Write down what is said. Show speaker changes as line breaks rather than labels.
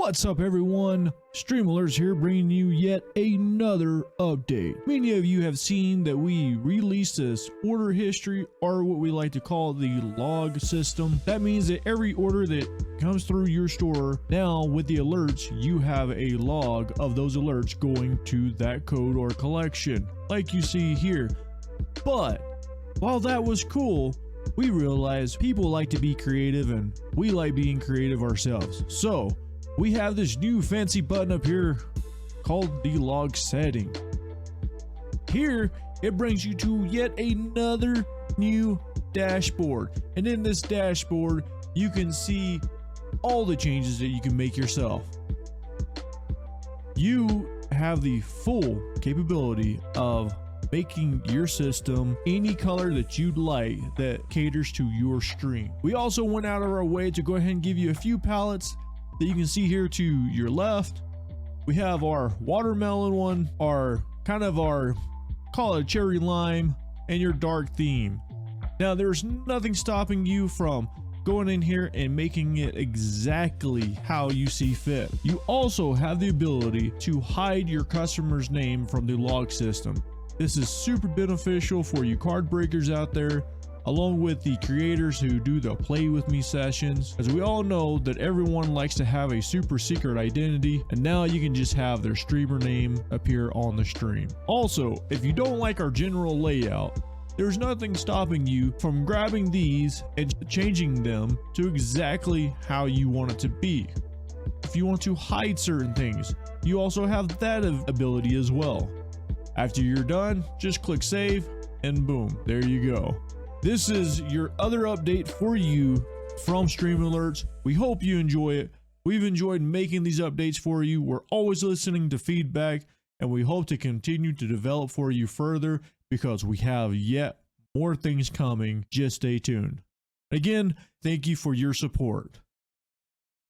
What's up everyone? StreamAlerts here bringing you yet another update. Many of you have seen that we released this order history, or what we like to call the log system. That means that every order that comes through your store, now with the alerts, you have a log of those alerts going to that code or collection, like you see here. But while that was cool, we realized people like to be creative and we like being creative ourselves. So we have this new fancy button up here called the log setting. Here, it brings you to yet another new dashboard. And in this dashboard, you can see all the changes that you can make yourself. You have the full capability of making your system any color that you'd like that caters to your stream. We also went out of our way to go ahead and give you a few palettes that you can see here to your left. We have our watermelon one, our call it cherry lime, and your dark theme. Now there's nothing stopping you from going in here and making it exactly how you see fit. You also have the ability to hide your customer's name from the log system. This is super beneficial for you card breakers out there, along with the creators who do the play with me sessions, as we all know that everyone likes to have a super secret identity, and now you can just have their streamer name appear on the stream. Also, if you don't like our general layout, there's nothing stopping you from grabbing these and changing them to exactly how you want it to be. If you want to hide certain things, you also have that ability as well. After you're done, just click save and boom, there you go. This is your other update for you from StreamAlerts. We hope you enjoy it. We've enjoyed making these updates for you. We're always listening to feedback, and we hope to continue to develop for you further because we have yet more things coming. Just stay tuned. Again, thank you for your support.